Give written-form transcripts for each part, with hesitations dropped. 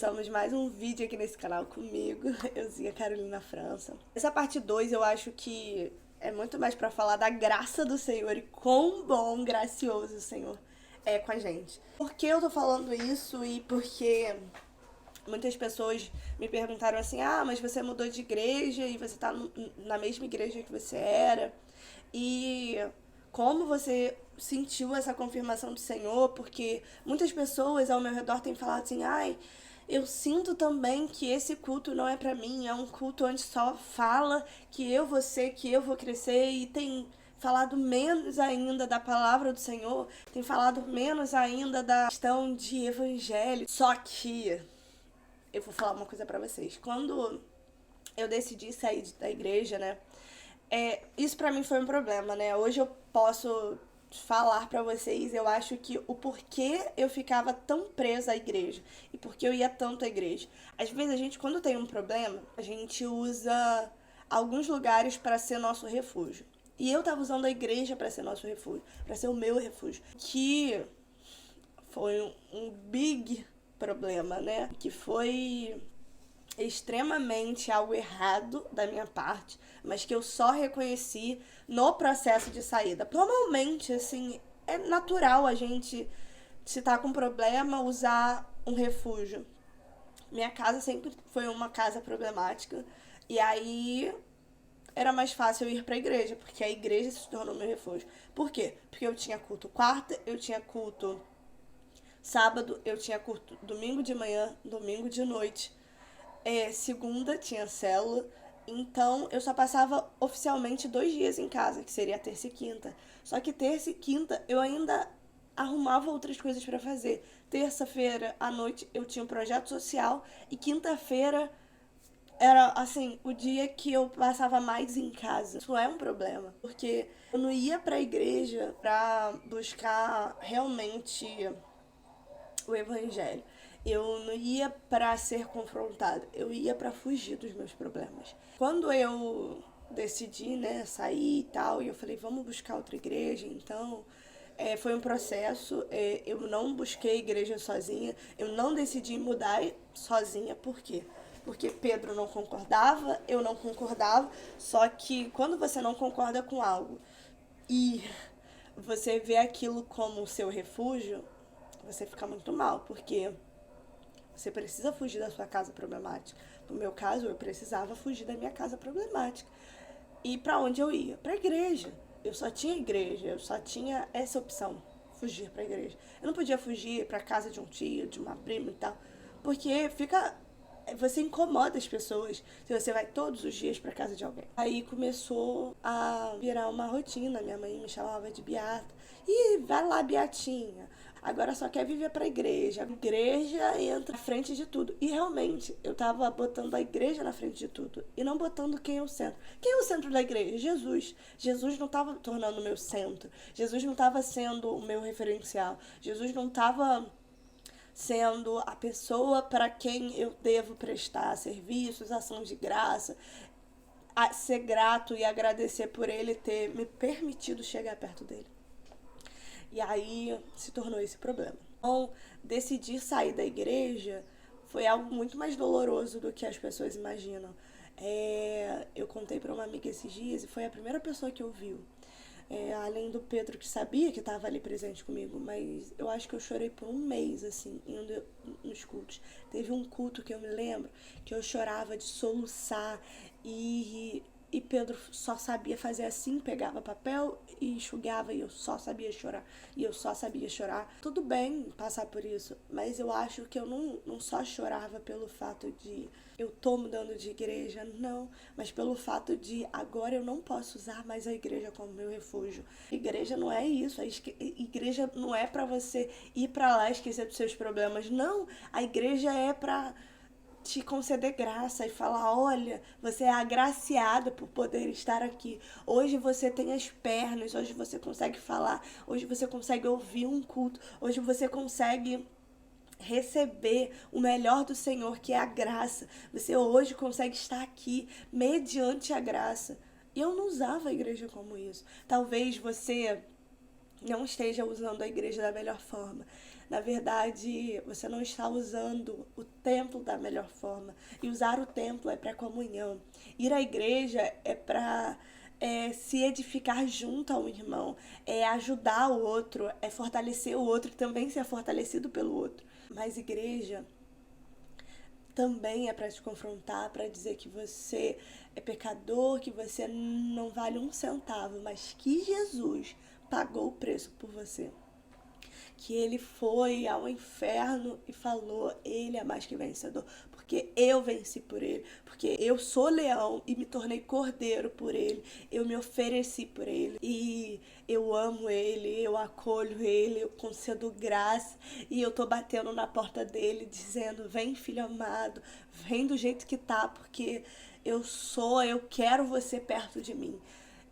começamos mais um vídeo aqui nesse canal comigo, euzinha Carolina França. Essa parte 2 eu acho que é muito mais pra falar da graça do Senhor e quão bom, gracioso o Senhor é com a gente. Por que eu tô falando isso e porque muitas pessoas me perguntaram assim, mas você mudou de igreja e você tá na mesma igreja que você era? E como você sentiu essa confirmação do Senhor? Porque muitas pessoas ao meu redor têm falado assim, eu sinto também que esse culto não é pra mim, é um culto onde só fala que eu vou ser, que eu vou crescer, e tem falado menos ainda da palavra do Senhor, tem falado menos ainda da questão de evangelho. Só que eu vou falar uma coisa pra vocês. Quando eu decidi sair da igreja, né? Isso pra mim foi um problema, né? Hoje eu posso falar pra vocês, eu acho que o porquê eu ficava tão presa à igreja e porque eu ia tanto à igreja. Às vezes a gente, quando tem um problema, a gente usa alguns lugares pra ser nosso refúgio. E eu tava usando a igreja pra ser nosso refúgio, pra ser o meu refúgio, que foi um big problema, né? Que foi extremamente algo errado da minha parte, mas que eu só reconheci no processo de saída. Normalmente, assim, é natural a gente, se tá com problema, usar um refúgio. Minha casa sempre foi uma casa problemática, e aí era mais fácil eu ir pra igreja, porque a igreja se tornou meu refúgio. Por quê? Porque eu tinha culto quarta, eu tinha culto sábado, eu tinha culto domingo de manhã, domingo de noite. Segunda tinha célula, então eu só passava oficialmente 2 dias em casa, que seria terça e quinta. Só que terça e quinta eu ainda arrumava outras coisas pra fazer. Terça-feira à noite eu tinha um projeto social e quinta-feira era, assim, o dia que eu passava mais em casa. Isso é um problema, porque eu não ia pra igreja pra buscar realmente o evangelho. Eu não ia para ser confrontada, eu ia para fugir dos meus problemas. Quando eu decidi, né, sair e tal, e eu falei, vamos buscar outra igreja, então foi um processo. Eu não busquei igreja sozinha, eu não decidi mudar sozinha. Por quê? Porque Pedro não concordava, eu não concordava, só que quando você não concorda com algo e você vê aquilo como seu refúgio, você fica muito mal, porque você precisa fugir da sua casa problemática. No meu caso, eu precisava fugir da minha casa problemática. E pra onde eu ia? Pra igreja. Eu só tinha igreja, eu só tinha essa opção, fugir pra igreja. Eu não podia fugir pra casa de um tio, de uma prima e tal, porque você incomoda as pessoas se você vai todos os dias pra casa de alguém. Aí começou a virar uma rotina. Minha mãe me chamava de Beata. E vai lá, Beatinha. Agora só quer viver pra igreja. A igreja entra na frente de tudo. E realmente, eu tava botando a igreja na frente de tudo. E não botando quem é o centro. Quem é o centro da igreja? Jesus. Jesus não tava tornando o meu centro. Jesus não tava sendo o meu referencial. Jesus não tava sendo a pessoa para quem eu devo prestar serviços, ação de graça, a ser grato e agradecer por ele ter me permitido chegar perto dele. E aí se tornou esse problema. Então, decidir sair da igreja foi algo muito mais doloroso do que as pessoas imaginam. Eu contei para uma amiga esses dias e foi a primeira pessoa que ouviu. Além do Pedro, que sabia que estava ali presente comigo, mas eu acho que eu chorei por um mês, assim, indo nos cultos. Teve um culto que eu me lembro que eu chorava de soluçar e Pedro só sabia fazer assim, pegava papel e enxugava, e eu só sabia chorar. E eu só sabia chorar. Tudo bem passar por isso, mas eu acho que eu não só chorava pelo fato de eu tô mudando de igreja, não, mas pelo fato de agora eu não posso usar mais a igreja como meu refúgio. A igreja não é isso, a igreja não é pra você ir pra lá e esquecer dos seus problemas, não. A igreja é pra te conceder graça e falar, olha, você é agraciado por poder estar aqui. Hoje você tem as pernas, hoje você consegue falar, hoje você consegue ouvir um culto, hoje você consegue receber o melhor do Senhor, que é a graça. Você hoje consegue estar aqui mediante a graça. E eu não usava a igreja como isso. Talvez você não esteja usando a igreja da melhor forma. Na verdade, você não está usando o templo da melhor forma. E usar o templo é para comunhão. Ir à igreja é para se edificar junto ao irmão, é ajudar o outro, é fortalecer o outro e também ser fortalecido pelo outro. Mas igreja também é para te confrontar, para dizer que você é pecador, que você não vale um centavo, mas que Jesus pagou o preço por você. Que ele foi ao inferno e falou, ele é mais que vencedor, porque eu venci por ele, porque eu sou leão e me tornei cordeiro por ele, eu me ofereci por ele, e eu amo ele, eu acolho ele, eu concedo graça, e eu tô batendo na porta dele, dizendo, vem filho amado, vem do jeito que tá, porque eu quero você perto de mim.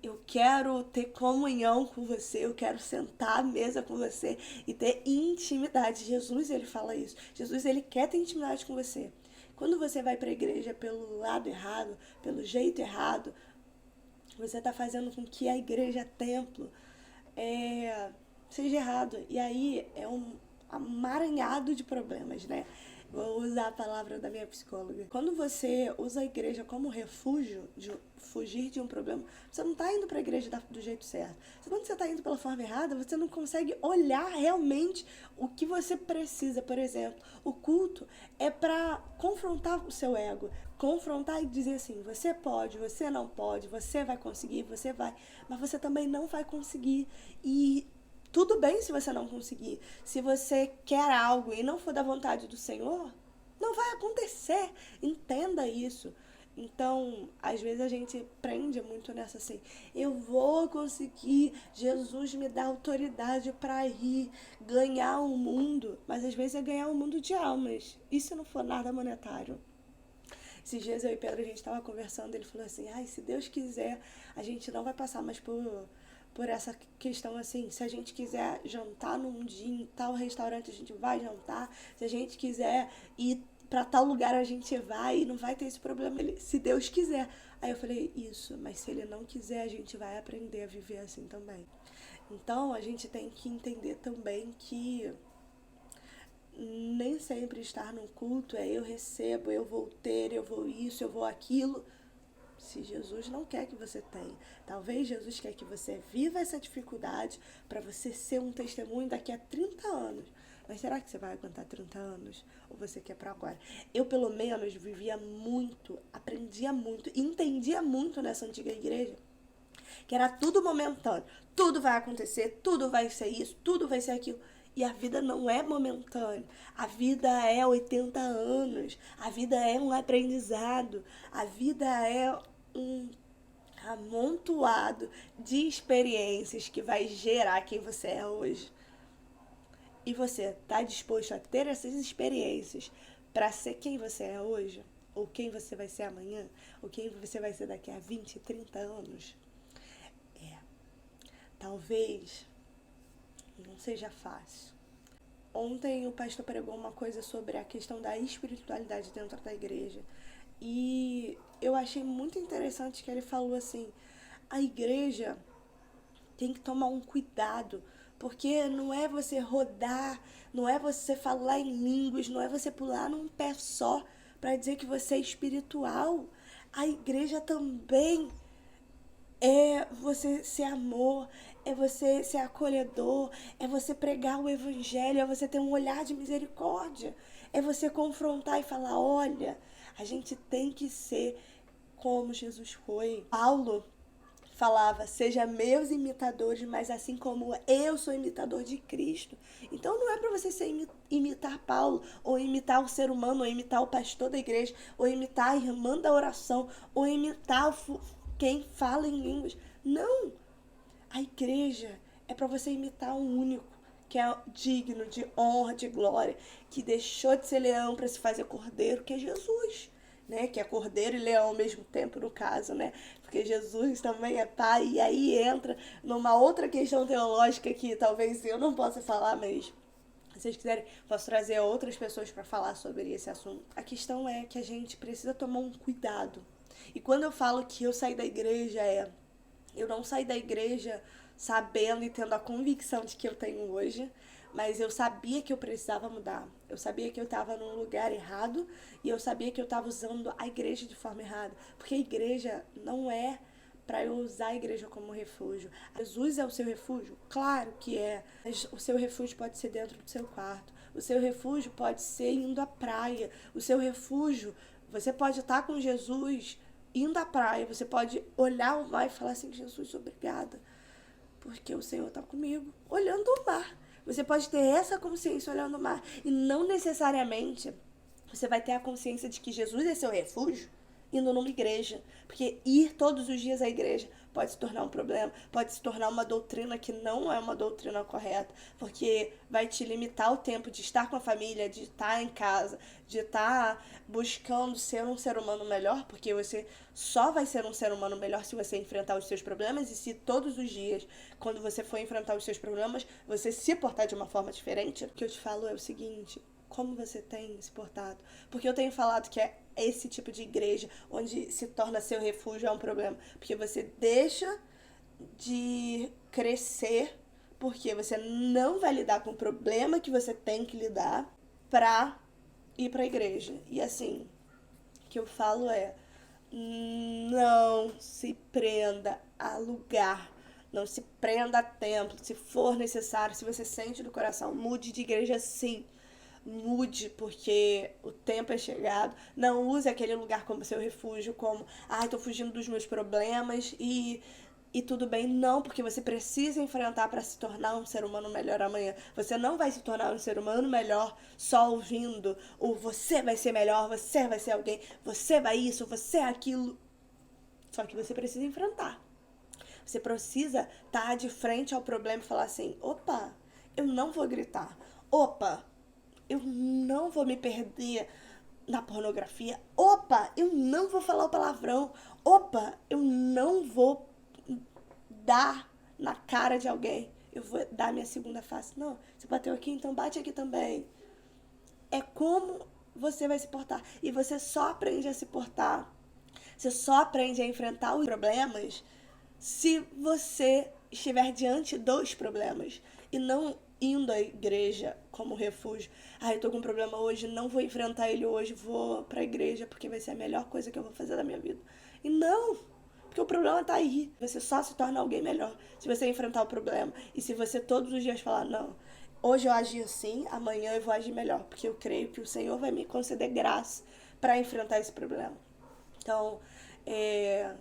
Eu quero ter comunhão com você, eu quero sentar à mesa com você e ter intimidade. Jesus, ele fala isso. Jesus, ele quer ter intimidade com você. Quando você vai para a igreja pelo lado errado, pelo jeito errado, você está fazendo com que a igreja templo seja errado. E aí é um amaranhado de problemas, né? Vou usar a palavra da minha psicóloga. Quando você usa a igreja como refúgio, de fugir de um problema, você não está indo para a igreja do jeito certo. Quando você está indo pela forma errada, você não consegue olhar realmente o que você precisa. Por exemplo, o culto é para confrontar o seu ego. Confrontar e dizer assim, você pode, você não pode, você vai conseguir, você vai, mas você também não vai conseguir. E tudo bem se você não conseguir. Se você quer algo e não for da vontade do Senhor, não vai acontecer. Entenda isso. Então, às vezes a gente prende muito nessa assim, eu vou conseguir, Jesus me dá autoridade para ir ganhar o mundo, mas às vezes é ganhar o mundo de almas. E se não for nada monetário? Esses dias eu e Pedro, a gente estava conversando, ele falou assim, se Deus quiser, a gente não vai passar mais por essa questão assim, se a gente quiser jantar num dia em tal restaurante, a gente vai jantar, se a gente quiser ir para tal lugar, a gente vai e não vai ter esse problema, se Deus quiser. Aí eu falei, isso, mas se ele não quiser, a gente vai aprender a viver assim também. Então, a gente tem que entender também que nem sempre estar no culto é eu recebo, eu vou ter, eu vou isso, eu vou aquilo. Se Jesus não quer que você tenha. Talvez Jesus quer que você viva essa dificuldade para você ser um testemunho daqui a 30 anos. Mas será que você vai aguentar 30 anos? Ou você quer para agora? Eu, pelo menos, vivia muito, aprendia muito, entendia muito nessa antiga igreja, que era tudo momentâneo. Tudo vai acontecer, tudo vai ser isso, tudo vai ser aquilo. E a vida não é momentânea. A vida é 80 anos. A vida é um aprendizado. A vida é um amontoado de experiências que vai gerar quem você é hoje. E você está disposto a ter essas experiências para ser quem você é hoje? Ou quem você vai ser amanhã? Ou quem você vai ser daqui a 20, 30 anos? Talvez não seja fácil. Ontem o pastor pregou uma coisa sobre a questão da espiritualidade dentro da igreja. E eu achei muito interessante que ele falou assim, a igreja tem que tomar um cuidado, porque não é você rodar, não é você falar em línguas, não é você pular num pé só para dizer que você é espiritual. A igreja também é você ser amor, é você ser acolhedor, é você pregar o evangelho, é você ter um olhar de misericórdia, é você confrontar e falar, olha, a gente tem que ser como Jesus foi. Paulo falava, seja meus imitadores, mas assim como eu sou imitador de Cristo. Então não é para você imitar Paulo, ou imitar o ser humano, ou imitar o pastor da igreja, ou imitar a irmã da oração, ou imitar quem fala em línguas. Não! A igreja é para você imitar um único, que é digno de honra, de glória, que deixou de ser leão para se fazer cordeiro, que é Jesus. Né, que é cordeiro e leão ao mesmo tempo, no caso, né? Porque Jesus também é pai, e aí entra numa outra questão teológica que talvez eu não possa falar, mas se vocês quiserem, posso trazer outras pessoas para falar sobre esse assunto. A questão é que a gente precisa tomar um cuidado. E quando eu falo que eu saí da igreja, eu não saí da igreja sabendo e tendo a convicção de que eu tenho hoje, mas eu sabia que eu precisava mudar. Eu sabia que eu estava num lugar errado e eu sabia que eu estava usando a igreja de forma errada. Porque a igreja não é para eu usar a igreja como refúgio. Jesus é o seu refúgio? Claro que é. Mas o seu refúgio pode ser dentro do seu quarto. O seu refúgio pode ser indo à praia. O seu refúgio, você pode estar com Jesus indo à praia. Você pode olhar o mar e falar assim, Jesus, obrigada, porque o Senhor está comigo, olhando o mar. Você pode ter essa consciência olhando o mar. E não necessariamente você vai ter a consciência de que Jesus é seu refúgio indo numa igreja. Porque ir todos os dias à igreja pode se tornar um problema, pode se tornar uma doutrina que não é uma doutrina correta, porque vai te limitar o tempo de estar com a família, de estar em casa, de estar buscando ser um ser humano melhor, porque você só vai ser um ser humano melhor se você enfrentar os seus problemas e se todos os dias, quando você for enfrentar os seus problemas, você se portar de uma forma diferente. O que eu te falo é o seguinte: como você tem se portado? Porque eu tenho falado que é esse tipo de igreja onde se torna seu refúgio é um problema. Porque você deixa de crescer, porque você não vai lidar com o problema que você tem que lidar pra ir pra igreja. E assim, o que eu falo é: não se prenda a lugar. Não se prenda a templo. Se for necessário, se você sente do coração, mude de igreja sim. Mude, porque o tempo é chegado. Não use aquele lugar como seu refúgio, como, tô fugindo dos meus problemas e tudo bem. Não, porque você precisa enfrentar para se tornar um ser humano melhor amanhã. Você não vai se tornar um ser humano melhor só ouvindo o você vai ser melhor, você vai ser alguém, você vai isso, você é aquilo. Só que você precisa enfrentar. Você precisa estar de frente ao problema e falar assim: opa, eu não vou gritar. Opa, eu não vou me perder na pornografia. Opa, eu não vou falar o palavrão. Opa, eu não vou dar na cara de alguém. Eu vou dar minha segunda face. Não, você bateu aqui, então bate aqui também. É como você vai se portar. E você só aprende a se portar, você só aprende a enfrentar os problemas se você estiver diante dos problemas e não indo à igreja como refúgio. Eu tô com um problema hoje, não vou enfrentar ele hoje, vou pra igreja porque vai ser a melhor coisa que eu vou fazer da minha vida. E não, porque o problema tá aí. Você só se torna alguém melhor se você enfrentar o problema. E se você todos os dias falar: não, hoje eu agi assim, amanhã eu vou agir melhor, porque eu creio que o Senhor vai me conceder graça para enfrentar esse problema. Então,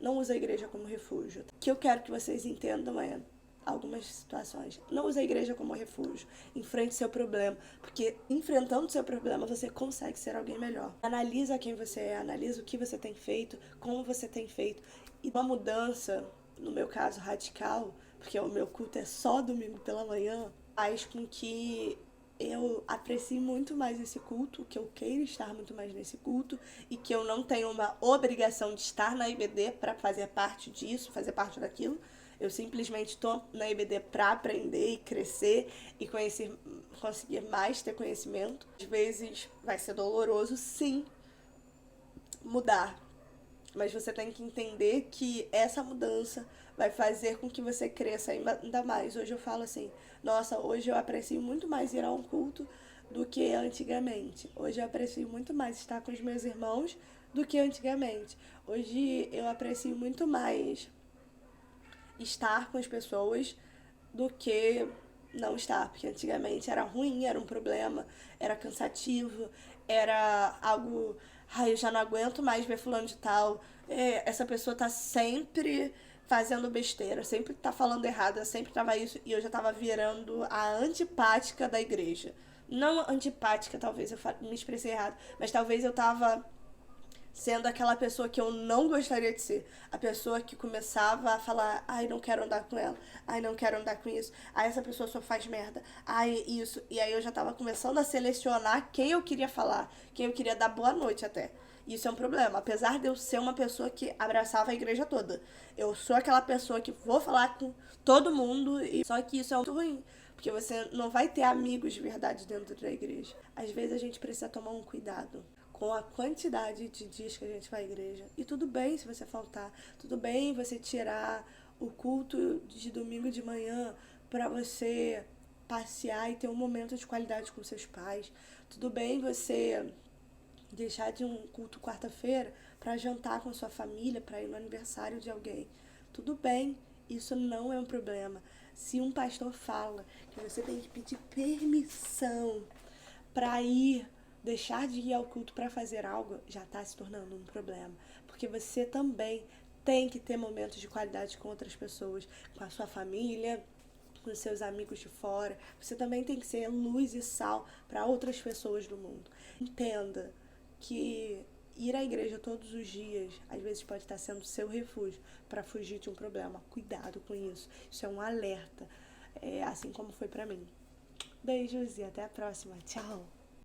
não use a igreja como refúgio. O que eu quero que vocês entendam é algumas situações. Não use a igreja como refúgio. Enfrente seu problema, porque enfrentando seu problema você consegue ser alguém melhor. Analisa quem você é, analisa o que você tem feito, como você tem feito. E uma mudança, no meu caso radical, porque o meu culto é só domingo pela manhã, faz com que eu aprecio muito mais esse culto, que eu queira estar muito mais nesse culto e que eu não tenho uma obrigação de estar na IBD para fazer parte disso, fazer parte daquilo. Eu simplesmente estou na IBD para aprender e crescer e conhecer, conseguir mais ter conhecimento. Às vezes vai ser doloroso, sim, mudar. Mas você tem que entender que essa mudança vai fazer com que você cresça ainda mais. Hoje eu falo assim: nossa, hoje eu aprecio muito mais ir a um culto do que antigamente. Hoje eu aprecio muito mais estar com os meus irmãos do que antigamente. Hoje eu aprecio muito mais estar com as pessoas do que não estar, porque antigamente era ruim, era um problema, era cansativo, era algo: eu já não aguento mais ver fulano de tal, essa pessoa tá sempre fazendo besteira, sempre tá falando errado, sempre tava isso, e eu já tava virando a antipática da igreja. Não antipática, talvez eu me expressei errado, mas talvez eu tava sendo aquela pessoa que eu não gostaria de ser. A pessoa que começava a falar: não quero andar com ela, não quero andar com isso, essa pessoa só faz merda, isso. E aí eu já tava começando a selecionar quem eu queria falar, quem eu queria dar boa noite até. Isso é um problema, apesar de eu ser uma pessoa que abraçava a igreja toda. Eu sou aquela pessoa que vou falar com todo mundo, só que isso é muito ruim, porque você não vai ter amigos de verdade dentro da igreja. Às vezes a gente precisa tomar um cuidado com a quantidade de dias que a gente vai à igreja. E tudo bem se você faltar, tudo bem você tirar o culto de domingo de manhã para você passear e ter um momento de qualidade com seus pais. Tudo bem você deixar de um culto quarta-feira para jantar com sua família, para ir no aniversário de alguém. Tudo bem, isso não é um problema. Se um pastor fala que você tem que pedir permissão para ir, deixar de ir ao culto para fazer algo, já está se tornando um problema. Porque você também tem que ter momentos de qualidade com outras pessoas, com a sua família, com os seus amigos de fora. Você também tem que ser luz e sal para outras pessoas do mundo. Entenda que ir à igreja todos os dias, às vezes pode estar sendo seu refúgio para fugir de um problema. Cuidado com isso. Isso é um alerta, assim como foi para mim. Beijos e até a próxima. Tchau!